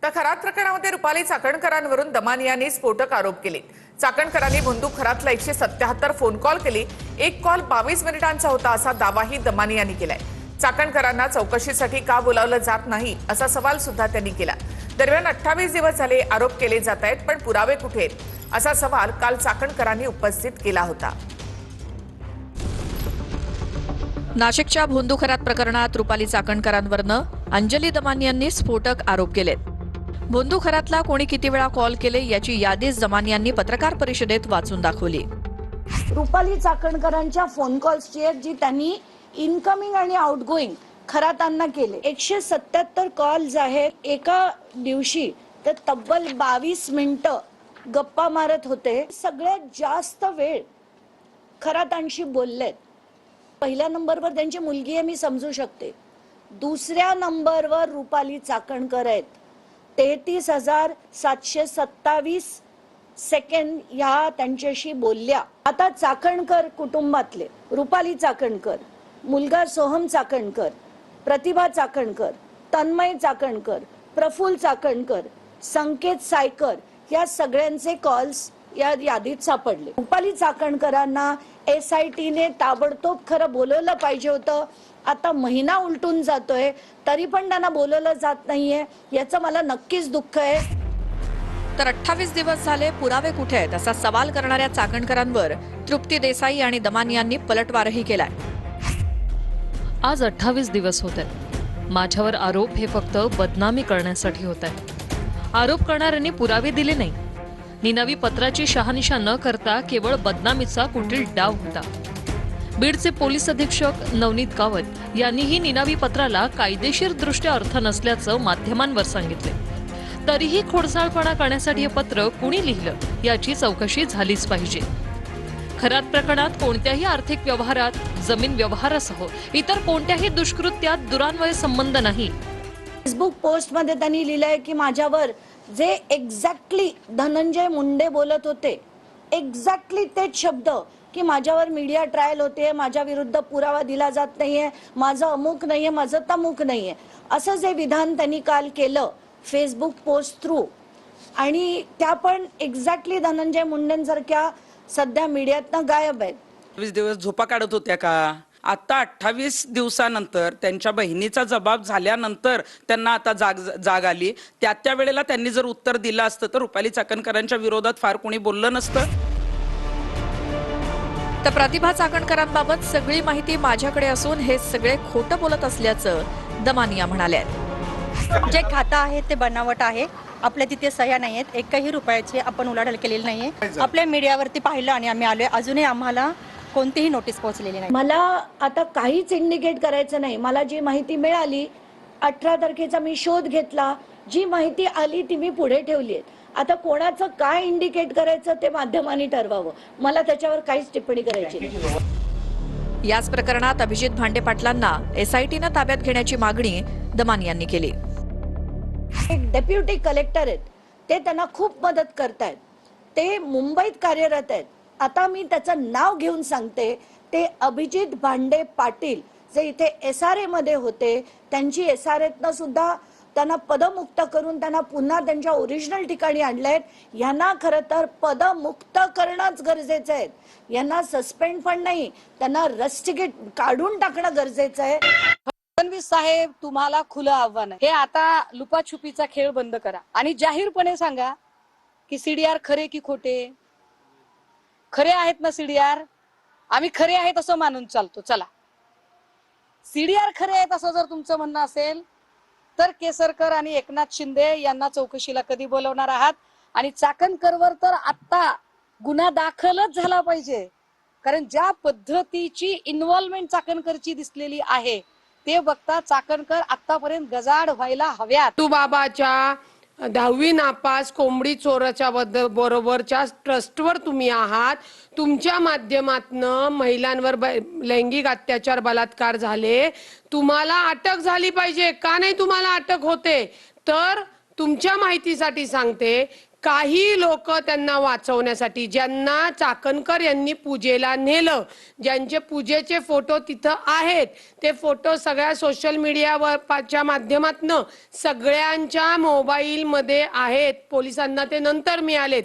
तर खरात प्रकरणामध्ये रुपाली चाकणकरांवरून दमानियांनी स्फोटक आरोप केले। चाकणकरांनी बंदूक खरातला 177 फोन कॉल केली। एक कॉल 22 मिनिटांचा होता असा दावाही दमानियांनी केलाय। चाकणकरांना चौकशीसाठी का बोलावलं जात नाही असा सवाल सुद्धा त्यांनी केला। दरम्यान 28 दिवस झाले आरोप केले जात आहेत, पण पुरावे कुठे आहेत असा सवाल काल चाकणकरांनी उपस्थित केला होता। नाशिकच्या भोंदू खरात प्रकरणात रुपाली चाकणकरांवरनं अंजली दमानियांनी स्फोटक आरोप केलेत। भोंदू खरातला कोणी किती वेळा कॉल केले याची यादीच दमानियांनी पत्रकार परिषदेत वाचून दाखवली। रुपाली चाकणकरांच्या फोन कॉल्सची आहेत जी त्यांनी इनकमिंग आणि आउटगोइंग खरातांना केले। 177 कॉल्स आहेत एका दिवशी, तर तब्बल 22 मिनिटं गप्पा मारत होते। सगळ्यात जास्त वेळ खरातांशी बोललेत। पहिल्या नंबरवर त्यांची मुलगी आहे, मी समजू शकते। दुसऱ्या नंबरवर रुपाली चाकणकर आहेत। 33,727 सेकंड ह्या त्यांच्याशी बोलल्या। आता चाकणकर कुटुंबातले रुपाली चाकणकर, मुलगा सोहम चाकणकर, प्रतिभा चाकणकर, तन्मय चाकणकर, प्रफुल्ल चाकणकर, संकेत सायकर या सगळ्यांचे कॉल्स या यादीत सापडले। रुपाली चाकणकरांना SITने ताबडतोब खरं बोलवलं पाहिजे होतं। आता महिना उलटून जातोय तरी पण त्यांना बोलवलं जात नाहीये, याचं मला नक्कीच दुःख आहे। तर 28 दिवस झाले पुरावे कुठे आहेत असा सवाल करणाऱ्या चाकणकरांवर तृप्ती देसाई आणि दमानियांनी पलटवारही केलाय। आज 28 दिवस होत आहेत। माझ्यावर आरोप हे फक्त बदनामी करण्यासाठी होत आहेत। आरोप करणाऱ्यांनी पुरावे दिले नाही। निनावी पत्राची शहानिशा न करता केवळ बदनामीचा कुटील डाव होता। बीडचे पोलीस अधीक्षक नवनीत कावत यांनीही निनावी पत्राला कायदेशीर दृष्ट्या अर्थ नसल्याचं माध्यमांवर सांगितले। तरीही खोडसाळपणा करण्यासाठी हे पत्र कुणी लिहिलं याची चौकशी झालीच पाहिजे। खरात प्रकरणात कोणत्याही आर्थिक व्यवहारात, जमीन व्यवहारासह इतर कोणत्याही दुष्कृत्यात दुरान्वय संबंध नाही। फेसबुक पोस्ट मध्ये त्यांनी लिहिलंय की माझ्यावर जे एक्झॅक्टली धनंजय मुंडे बोलत होते, एक्झॅक्टली तेच शब्द की माझ्यावर मीडिया ट्रायल होते, माझ्या विरुद्ध पुरावा दिला जात नाहीये, माझं अमुक नाहीये, माझं तमुक नाहीये, असं जे विधान त्यांनी काल केलं फेसबुक पोस्ट थ्रू, आणि त्या पण एक्झॅक्टली धनंजय मुंडेंसारख्या सध्या मीडियातनं गायब आहेत। 20 दिवस झोपा काढत होत्या का? आता 28 दिवसानंतर त्यांच्या बहिणीचा जबाब झाल्यानंतर त्यांना आता जाग आली। त्या वेळेला त्यांनी जर उत्तर दिलं असतं तर रुपाली चाकणकरांच्या विरोधात फार कोणी बोललं नसतं। तर प्रतिभा चाकणकरांबाबत सगळी माहिती माझ्याकडे असून हे सगळे खोटं बोलत असल्याचं दमानिया म्हणाल्या। जे खातं आहे ते बनावट आहे। आपल्या तिथे सह्या नाही आहेत, एकही रुपयाची आपण उलाढाल केलेली नाहीये। आपल्या मीडियावरती पाहिलं आणि आम्ही आलोय, अजूनही आम्हाला कोणतीही नोटीस पोहोचलेली नाही। मला आता काहीच इंडिकेट करायचं नाही। मला जी माहिती मिळाली 18 तारखेचा मी शोध घेतला, जी माहिती आली ती मी पुढे ठेवली आहे। आता कोणाचं काय इंडिकेट करायचं ते माध्यमांनी ठरवावं, मला त्याच्यावर काहीच टिप्पणी करायची नाही। याच प्रकरणात अभिजित भांडे पाटलांना SITनं ताब्यात घेण्याची मागणी दमानियांनी केली। एक डेप्युटी कलेक्टर आहेत, ते त्यांना खूप मदत करतायत, ते मुंबईत कार्यरत आहेत। आता मी त्याचं नाव घेऊन सांगते, ते अभिजित भांडे पाटील जे इथे SRA मध्ये होते, त्यांची SRAतनं सुद्धा त्यांना पदमुक्त करून त्यांना पुन्हा त्यांच्या ओरिजिनल ठिकाणी आणलंय। यांना खरं तर पदमुक्त करणंच गरजेचं आहे, यांना सस्पेंड पण नाही, त्यांना रस्टिकेट काढून टाकणं गरजेचं आहे। फडणवीस साहेब, तुम्हाला खुलं आव्हान आहे, हे आता लुपाछुपीचा खेळ बंद करा आणि जाहीरपणे सांगा की CDR खरे की खोटे। खरे आहेत ना CDR? आम्ही खरे आहेत असं मानून चालतो। चला, CDR खरे आहेत असं जर तुमचं म्हणणं असेल तर केसरकर आणि एकनाथ शिंदे यांना चौकशीला कधी बोलवणार आहात? आणि चाकणकरवर तर आता गुन्हा दाखलच झाला पाहिजे, कारण ज्या पद्धतीची इन्व्हॉल्वमेंट चाकणकरची दिसलेली आहे ते बघता चाकणकर आतापर्यंत गजाड व्हायला हव्यात। तू बाबाच्या 10वी नापास कोंबडी चोराच्या बरोबरच्या ट्रस्टवर तुम्ही आहात। तुमच्या माध्यमातनं महिलांवर लैंगिक अत्याचार, बलात्कार झाले, तुम्हाला अटक झाली पाहिजे। का नाही तुम्हाला अटक होते? तर तुमच्या माहितीसाठी सांगते, काही लोक त्यांना वाचवण्यासाठी, ज्यांना चाकणकर यांनी पूजेला नेलं, ज्यांचे पूजेचे फोटो तिथं आहेत, ते फोटो सगळ्या सोशल मीडियावरच्या माध्यमातून सगळ्यांच्या मोबाईलमध्ये आहेत. पोलिसांना ते नंतर मिळालेत.